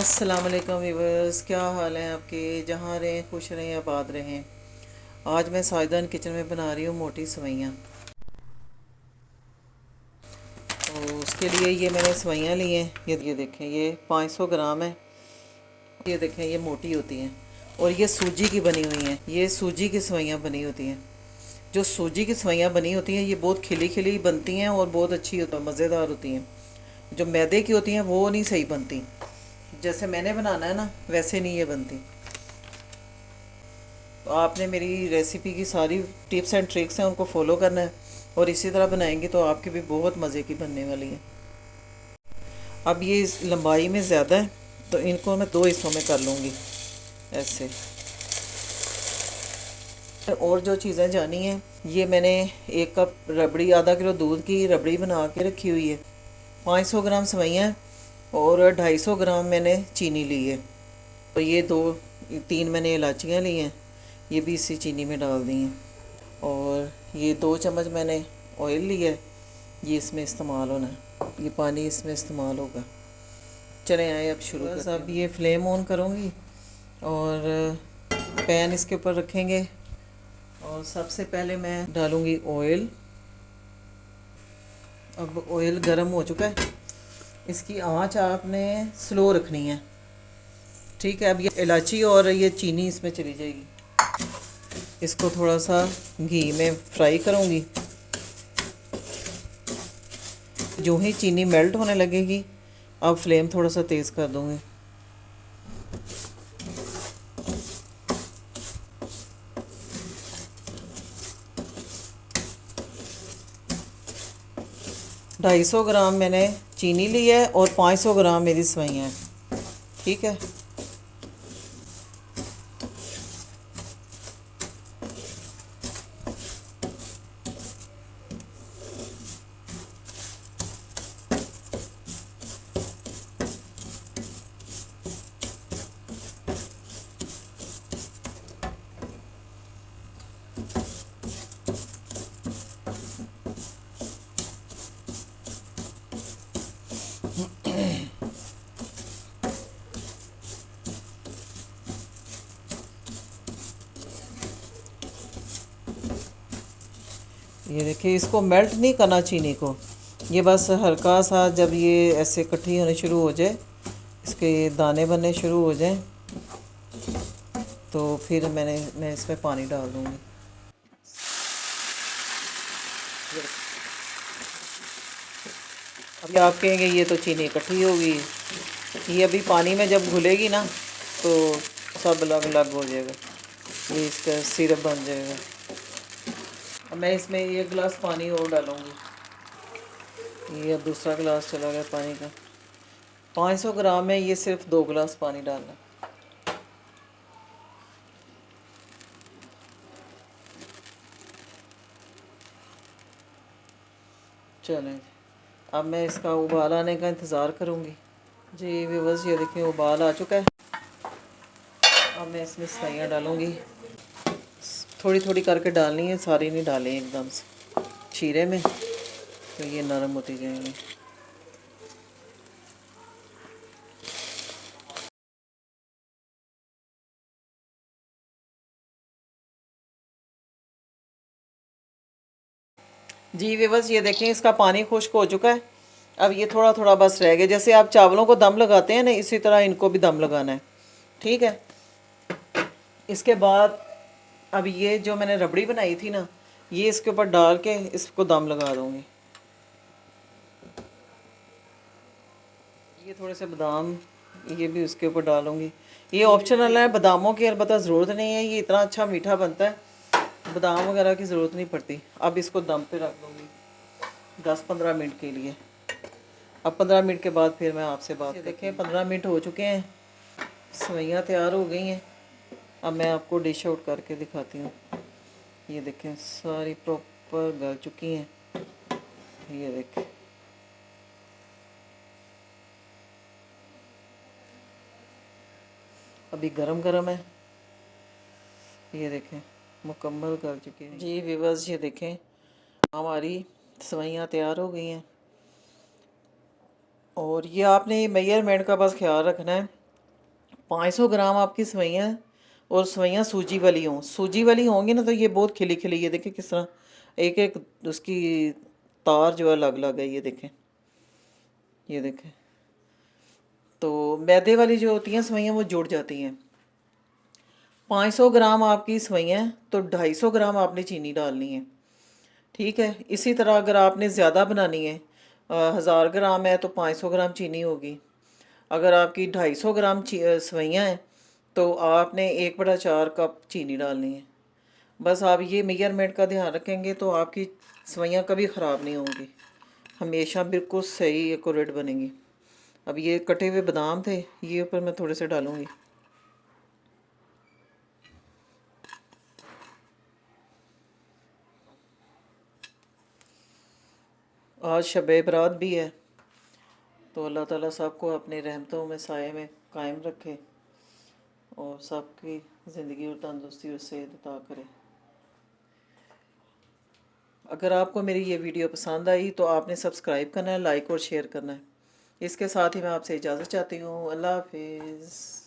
अस्सलाम वालेकुम व्यूवर्स, क्या हाल है आपके। जहाँ रहें खुश रहें आबाद रहें। आज मैं साजदान किचन में बना रही हूँ मोटी सवैयाँ। तो उसके लिए ये मैंने सवैयाँ ली हैं। ये देखें, ये 500 ग्राम है। ये देखें, ये मोटी होती हैं और ये सूजी की बनी हुई हैं। ये सूजी की सवैयाँ बनी होती हैं। जो सूजी की सवैयाँ बनी होती हैं ये बहुत खिली खिली बनती हैं और बहुत अच्छी मज़ेदार होती हैं। जो मैदे की होती हैं वो नहीं सही बनती। जैसे मैंने बनाना है ना वैसे नहीं ये बनती। तो आपने मेरी रेसिपी की सारी टिप्स एंड ट्रिक्स हैं उनको फॉलो करना है और इसी तरह बनाएंगे तो आपकी भी बहुत मज़े की बनने वाली है। अब ये इस लंबाई में ज़्यादा है तो इनको मैं 2 हिस्सों में कर लूँगी ऐसे। और जो चीज़ें जानी हैं, ये मैंने 1 कप रबड़ी, आधा किलो दूध की रबड़ी बना के रखी हुई है। 500 ग्राम सवैयाँ और 250 ग्राम मैंने चीनी ली है। तो ये 2-3 मैंने इलायचियाँ ली हैं, ये भी इसी चीनी में डाल दी हैं। और ये 2 चम्मच मैंने ऑयल लिया है, ये इसमें इस्तेमाल होना है। ये पानी इसमें इस्तेमाल होगा। चले आए अब शुरू करते हैं। अब ये फ्लेम ऑन करूँगी और पैन इसके ऊपर रखेंगे और सबसे पहले मैं डालूँगी ऑयल। अब ऑयल गर्म हो चुका है। इसकी आंच आपने स्लो रखनी है, ठीक है। अब ये इलायची और ये चीनी इसमें चली जाएगी। इसको थोड़ा सा घी में फ्राई करूँगी। जो ही चीनी मेल्ट होने लगेगी अब फ्लेम थोड़ा सा तेज़ कर दूँगी। ढाई सौ ग्राम मैंने चीनी ली है और 500 ग्राम मेरी सवैयाँ हैं, ठीक है। ये देखिए, इसको मेल्ट नहीं करना चीनी को, ये बस हल्का सा जब ये ऐसे इकट्ठी होने शुरू हो जाए, इसके दाने बनने शुरू हो जाएं, तो फिर मैं इसमें पानी डाल दूँगी। अभी आप कहेंगे ये तो चीनी इकट्ठी होगी, ये अभी पानी में जब घुलेगी ना तो सब अलग अलग हो जाएगा, ये इसका सिरप बन जाएगा। अब मैं इसमें 1 गिलास पानी और डालूँगी। ये अब दूसरा गिलास चला गया पानी का। 500 ग्राम में ये सिर्फ 2 गिलास पानी डालना। चलें, अब मैं इसका उबाल आने का इंतज़ार करूँगी। जी व्यूअर्स, ये देखिए उबाल आ चुका है। अब मैं इसमें सवैयाँ डालूँगी, थोड़ी थोड़ी करके डालनी है, सारी नहीं डालें एकदम से शीरे में, तो ये नरम होती जाएंगी। जी व्यूअर्स, ये देखें इसका पानी खुश्क हो चुका है। अब ये थोड़ा थोड़ा बस रह गया। जैसे आप चावलों को दम लगाते हैं ना, इसी तरह इनको भी दम लगाना है, ठीक है। इसके बाद अब ये जो मैंने रबड़ी बनाई थी ना, ये इसके ऊपर डाल के इसको दम लगा दूँगी। ये थोड़े से बादाम ये भी उसके ऊपर डालूँगी। ये ऑप्शनल है, बादामों की अलबत्ता ज़रूरत नहीं है, ये इतना अच्छा मीठा बनता है, बादाम वगैरह की ज़रूरत नहीं पड़ती। अब इसको दम पे रख दूँगी 10-15 मिनट के लिए। अब 15 मिनट के बाद फिर मैं आपसे बात देखें। 15 मिनट हो चुके हैं, सवैयाँ तैयार हो गई हैं। अब मैं आपको डिश आउट करके दिखाती हूँ। ये देखें सारी प्रॉपर गल चुकी हैं। ये देखें, अभी गरम गरम है। ये देखें मुकम्मल गल चुकी है। जी व्यूअर्स, ये देखें हमारी सवैयाँ तैयार हो गई हैं। और ये आपने मेजरमेंट का बस ख्याल रखना है 500 ग्राम आपकी सवैयाँ, और सवैयाँ सूजी वाली हों, सूजी वाली होंगी ना तो ये बहुत खिली खिली, ये देखें किस तरह एक एक उसकी तार जो है अलग अलग है, ये देखें, ये देखें। तो मैदे वाली जो होती हैं सवैयाँ वो जुड़ जाती हैं। 500 ग्राम आपकी सवैयाँ तो 250 ग्राम आपने चीनी डालनी है, ठीक है। इसी तरह अगर आपने ज़्यादा बनानी है, 1000 ग्राम है तो 500 ग्राम चीनी होगी। अगर आपकी 250 ग्राम सवैयाँ हैं तो आपने 1/4 कप चीनी डालनी है। बस आप ये मेजरमेंट का ध्यान रखेंगे तो आपकी सवैयाँ कभी ख़राब नहीं होंगी, हमेशा बिल्कुल सही एक्यूरेट बनेंगी। अब ये कटे हुए बादाम थे, ये ऊपर मैं थोड़े से डालूँगी। आज शब बरात भी है, तो अल्लाह ताला सबको अपनी रहमतों में साए में कायम रखे और सबकी ज़िंदगी और तंदुरुस्ती और सेहत अता करे। अगर आपको मेरी ये वीडियो पसंद आई तो आपने सब्सक्राइब करना है, लाइक और शेयर करना है। इसके साथ ही मैं आपसे इजाज़त चाहती हूँ। अल्लाह हाफिज़।